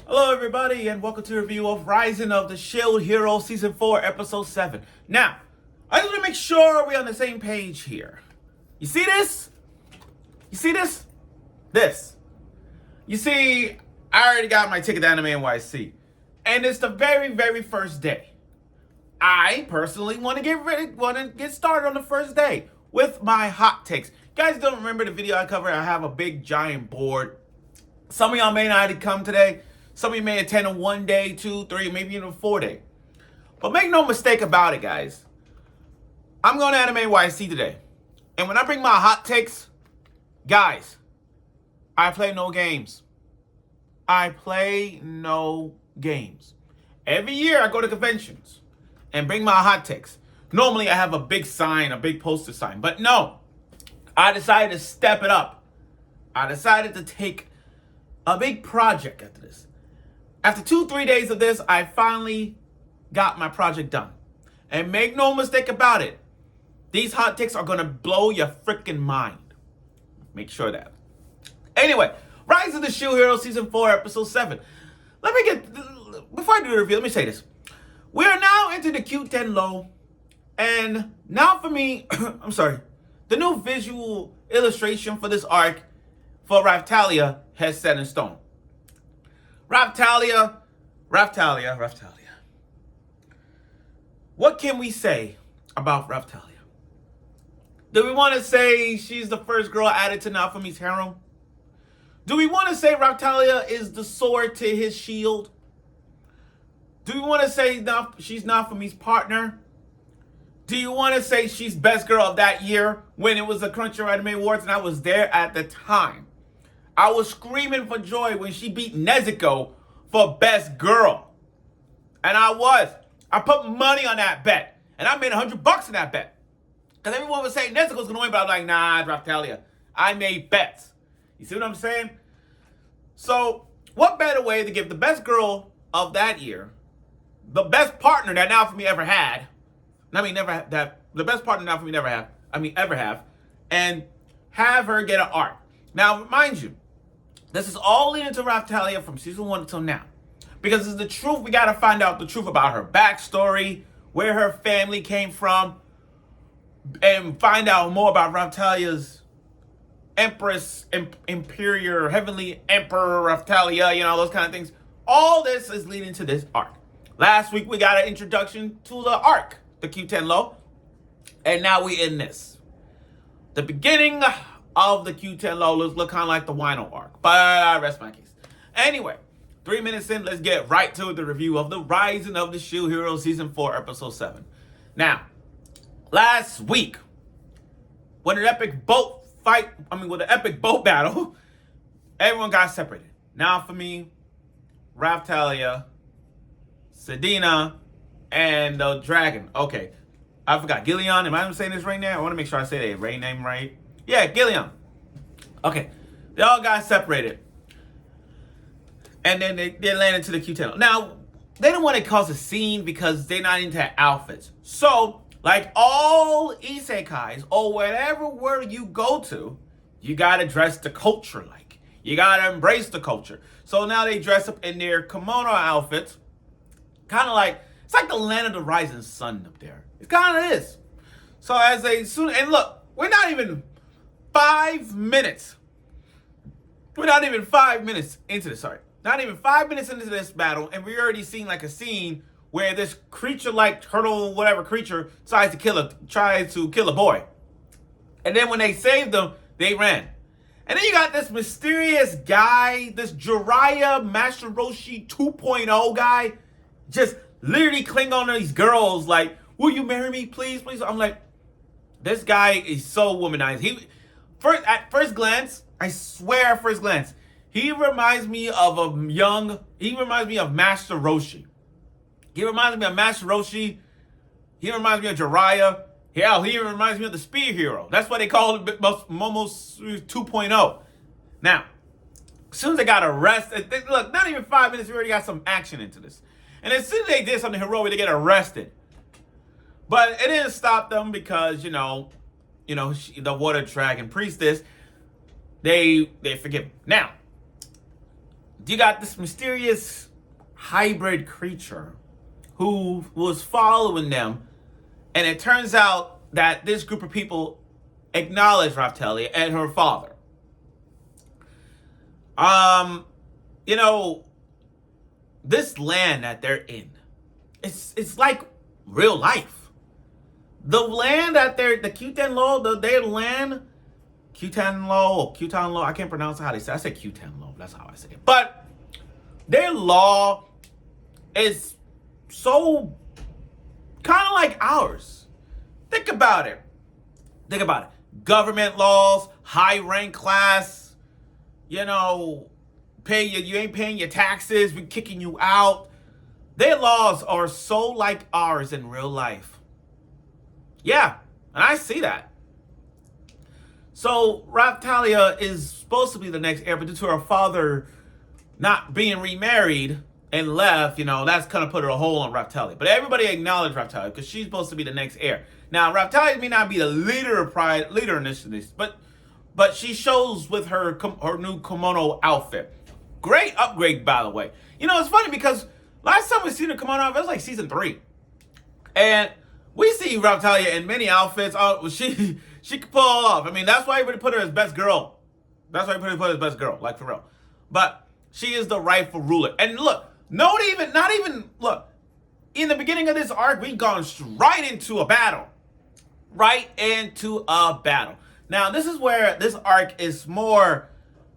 Hello everybody and welcome to a review of Rising of the Shield Hero Season 4 Episode 7. Now, I just want to make sure we're on the same page here. You see this? You see this? This. You see, I already got my ticket to Anime NYC. And it's the very first day. I personally want to get started on the first day with my hot takes. You guys don't remember the video I covered? I have a big giant board. Some of y'all may not come today. Some of you may attend a 1 day, 2, 3, maybe even a 4 day. But make no mistake about it, guys. I'm going to Anime NYC today. And when I bring my hot takes, guys, I play no games. I play no games. Every year I go to conventions and bring my hot takes. Normally I have a big sign, a big poster sign. But no, I decided to step it up. I decided to take a big project after this. After 2-3 days of this, I finally got my project done. And make no mistake about it, these hot takes are going to blow your freaking mind. Make sure that. Anyway, Rise of the Shield Hero Season 4, Episode 7. Before I do the review, let me say this. We are now into the Q10 low. And Naofumi, I'm sorry, the new visual illustration for this arc for Raphtalia has set in stone. Raphtalia. What can we say about Raphtalia? Do we want to say she's the first girl added to Naofumi's harem? Do we want to say Raphtalia is the sword to his shield? Do we want to say she's Naofumi's partner? Do you want to say she's best girl of that year when it was the Crunchyroll Anime Awards and I was there at the time? I was screaming for joy when she beat Nezuko for best girl. And I put money on that bet. And I made $100 in that bet. Because everyone was saying Nezuko's going to win, but I was like, nah, it's Raphtalia. I made bets. You see what I'm saying? So, what better way to give the best girl of that year, the best partner that Naofumi ever had, the best partner Naofumi ever have, and have her get an arc. Now, mind you, this is all leading to Raphtalia from season 1 until now. Because it's the truth, we gotta find out the truth about her backstory, where her family came from, and find out more about Raphtalia's Empress, Imperial, Heavenly Emperor Raphtalia, those kind of things. All this is leading to this arc. Last week we got an introduction to the arc, the Q10 low, and now we in this. The beginning of the Q10 low look kind of like the Wino arc, but I rest my case. Anyway, 3 minutes in, let's get right to the review of the Rising of the Shield Hero Season 4, Episode 7. Now, last week, when an epic boat battle, everyone got separated. Naofumi, Raphtalia, Sedina, and the dragon. Okay, I forgot. Gillian, am I saying this right now? I want to make sure I say the Ray name right. Yeah, Gillian. Okay, they all got separated. And then they landed to the Q10. Now, they don't want to cause a scene because they're not into outfits. So, like all isekais or whatever world you go to, you got to dress the culture like. You got to embrace the culture. So now they dress up in their kimono outfits. Kind of like, it's like the land of the rising sun up there. It kind of is. So and look, we're not even 5 minutes. We're not even 5 minutes into this, Not even 5 minutes into this battle, and we already seen like a scene where this creature-like turtle, whatever creature, tries to kill a boy. And then when they saved them, they ran. And then you got this mysterious guy, this Jiraiya Master Roshi 2.0 guy, just literally cling on to these girls like, will you marry me, please, please? I'm like, this guy is so womanized. At first glance, I swear at first glance, he reminds me of Master Roshi. He reminds me of Master Roshi. He reminds me of Jiraiya. Hell, he even reminds me of the Spear Hero. That's why they call it Momo 2.0. Now, as soon as they got arrested, look, not even 5 minutes, we already got some action into this. And as soon as they did something heroic, they get arrested. But it didn't stop them because, the Water Dragon Priestess, they forgive him. Now, you got this mysterious hybrid creature who was following them, and it turns out that this group of people acknowledge Raftalia and her father. You know, this land that they're in, it's like real life. The land that the Kutenlo, their land, Kutanlo, I can't pronounce how they say it. I say Kutenlo, that's how I say it. But their law is so kind of like ours. Think about it. Government laws, high rank class, you know, you ain't paying your taxes, we're kicking you out. Their laws are so like ours in real life. Yeah, and I see that. So Raftalia is supposed to be the next heir, but due to her father not being remarried and left, you know, that's kind of put a hole on Raftalia. But everybody acknowledged Raftalia because she's supposed to be the next heir. Now, Raftalia may not be the leader in this, but she shows with her new kimono outfit. Great upgrade, by the way. You know, it's funny because last time we seen her kimono outfit, it was like season 3. And we see Raftalia in many outfits. She could pull off. I mean, that's why everybody put her as best girl. That's why everybody put her as best girl, like for real. But she is the rightful ruler. And look, not even look. In the beginning of this arc, we've gone right into a battle. Now, this is where this arc is more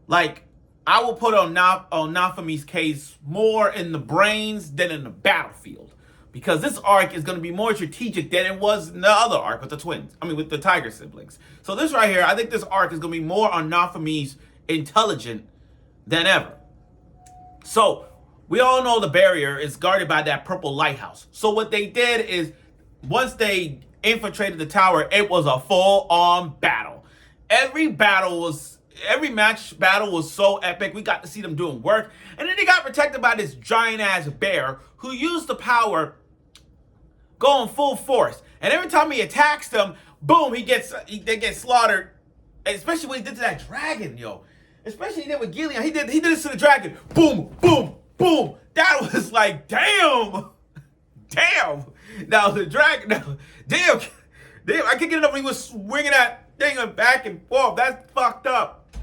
like, I will put on Naofumi's case more in the brains than in the battlefield. Because this arc is going to be more strategic than it was in the other arc with the twins. I mean, with the Tiger siblings. So this right here, I think this arc is going to be more on Naofumi's intelligent than ever. So, we all know the barrier is guarded by that purple lighthouse. So what they did is, once they infiltrated the tower, it was a full-on battle. Every match battle was so epic. We got to see them doing work. And then they got protected by this giant-ass bear who used the power going full force. And every time he attacks them, boom, they get slaughtered. And especially when he did to that dragon, yo. Especially he did with Gillian. He did this to the dragon. Boom, boom, boom. That was like, damn. Damn. Now the dragon, damn. I can't get enough when he was swinging that thing back and forth. That's fucked up.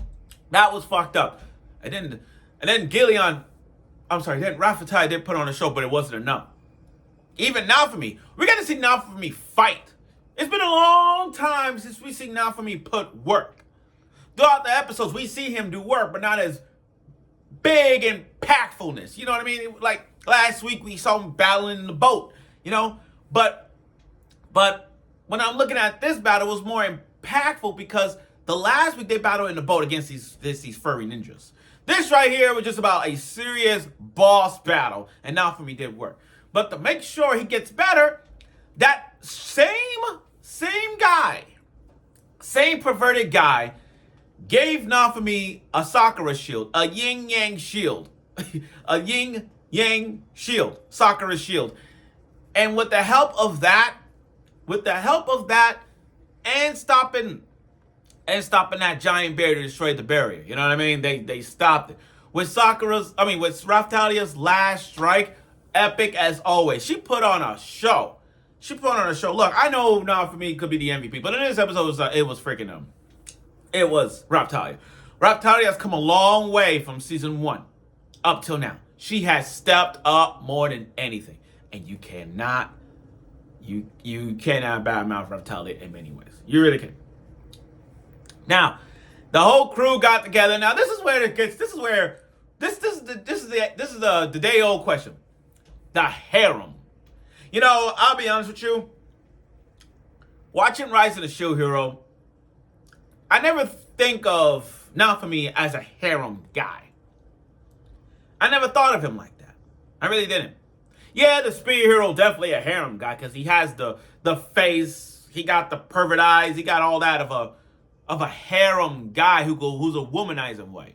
That was fucked up. And then Gillian, then Raftalia did put on a show, but it wasn't enough. Even Naofumi, we got to see Naofumi fight. It's been a long time since we see Naofumi put work. Throughout the episodes, we see him do work, but not as big impactfulness. You know what I mean? Like last week, we saw him battling in the boat, you know? But when I'm looking at this battle, it was more impactful because the last week they battled in the boat against these furry ninjas. This right here was just about a serious boss battle, and Naofumi did work. But to make sure he gets better, that same guy, same perverted guy, gave Naofumi a Sakura shield, a yin-yang shield. A yin-yang shield, Sakura shield. And with the help of that, and stopping that giant bear to destroy the barrier, you know what I mean? They stopped it. With Raftalia's last strike, epic as always. She put on a show. Look, I know Naofumi could be the MVP, but in this episode, it was freaking him. It was Raftalia. Raftalia has come a long way from season 1 up till now. She has stepped up more than anything. And you cannot badmouth Raftalia in many ways. You really can. Now, the whole crew got together. Now, this is the day old question. The harem. You know, I'll be honest with you. Watching Rise of the Shield Hero, I never think of Naofumi as a harem guy. I never thought of him like that. I really didn't. Yeah, the Spear Hero definitely a harem guy because he has the face, he got the pervert eyes, he got all that of a harem guy who's a womanizing way.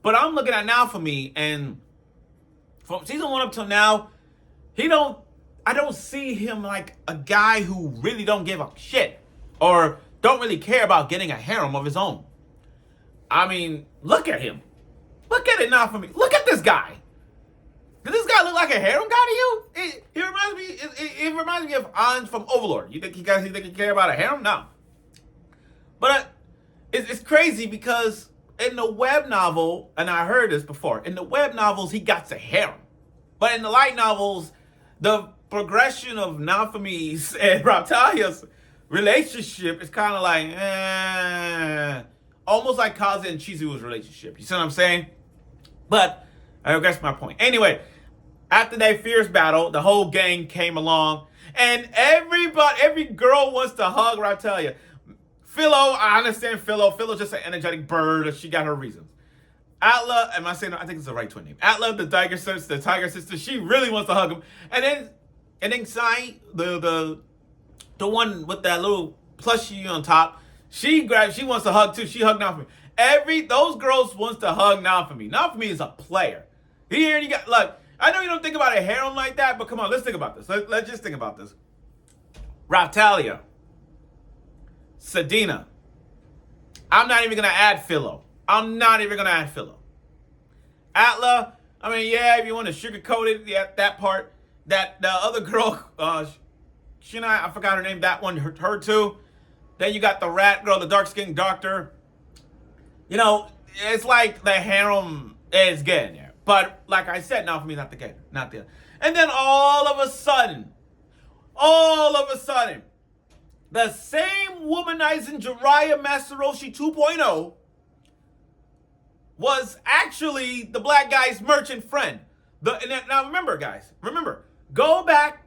But I'm looking at Naofumi, and from season 1 up till now, I don't see him like a guy who really don't give a shit or don't really care about getting a harem of his own. I mean, look at him. Look at it now for me. Look at this guy. Does this guy look like a harem guy to you? He reminds me. It reminds me of Ans from Overlord. You think he care about a harem? No. But it's crazy because in the web novel, and I heard this before, in the web novels he got a harem, but in the light novels, the progression of Naofumi's and Raptalia's relationship is kind of like, almost like Kaze and Chizu's relationship. You see what I'm saying? But I guess my point. Anyway, after that fierce battle, the whole gang came along, and every girl wants to hug Raptalia. Philo, I understand Philo. Philo's just an energetic bird. She got her reasons. Atla, am I saying? I think it's the right twin name. Atla, the tiger sister, she really wants to hug him. And then Sai, the one with that little plushie on top, she wants to hug too. She hugged Naofumi. Those girls wants to hug Naofumi. Naofumi is a player. Here you got, look, I know you don't think about a harem like that, but come on, let's think about this. Let's just think about this. Raptalia. Sedina. I'm not even going to add Philo. Atla, I mean, yeah, if you want to sugarcoat it, yeah, that part. The other girl, Shina, I forgot her name, that one, her too. Then you got the rat girl, the dark-skinned doctor. You know, it's like the harem is getting there. But like I said, now for me, not the. And then all of a sudden, the same womanizing Jiraiya Master Roshi 2.0 was actually the black guy's merchant friend. Now remember, guys, go back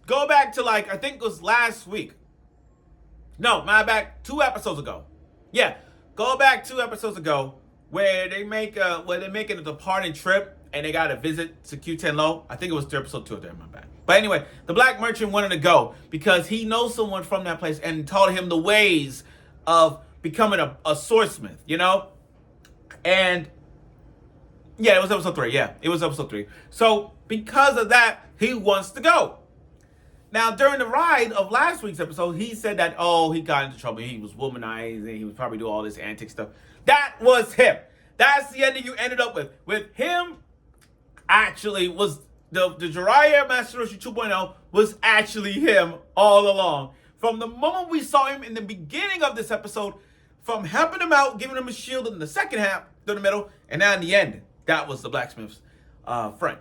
to, like, I think it was last week. No, back 2 episodes ago. Yeah, go back 2 episodes ago where they're making a departing trip and they got to visit to Q10 I think it was episode 2 of there, my bad. But anyway, the black merchant wanted to go because he knows someone from that place and taught him the ways of becoming a swordsmith, you know? And yeah, it was episode 3. Yeah, it was episode 3. So because of that, he wants to go. Now, during the ride of last week's episode, he said that, he got into trouble. He was womanized and he was probably doing all this antic stuff. That was him. That's the ending you ended up with. With him, actually, was the Jiraiya Master Roshi 2.0 was actually him all along. From the moment we saw him in the beginning of this episode, from helping him out, giving him a shield in the second half, through the middle, and now in the end, that was the blacksmith's friend.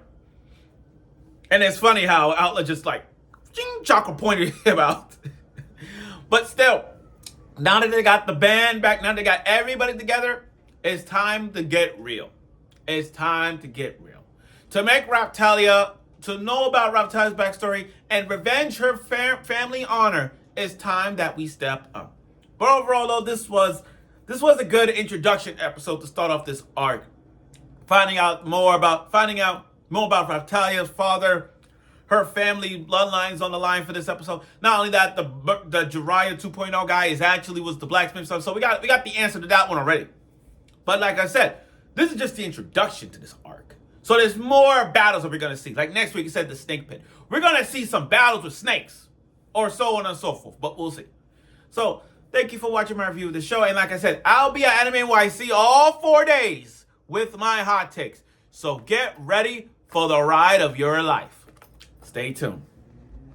And it's funny how Outlet just like, Chakra pointed him out. But still, now that they got the band back, now they got everybody together, it's time to get real. To make Raptalia, to know about Raptalia's backstory and revenge her family honor, it's time that we step up. But overall, though, this was a good introduction episode to start off this arc. Finding out more about Raptalia's father, her family bloodlines on the line for this episode. Not only that, the Jiraiya 2.0 guy was the blacksmith stuff. So we got the answer to that one already. But like I said, this is just the introduction to this arc. So there's more battles that we're going to see. Like next week, you said the snake pit. We're going to see some battles with snakes. Or so on and so forth. But we'll see. So thank you for watching my review of the show. And like I said, I'll be at Anime NYC all 4 days with my hot takes. So get ready for the ride of your life. Stay tuned.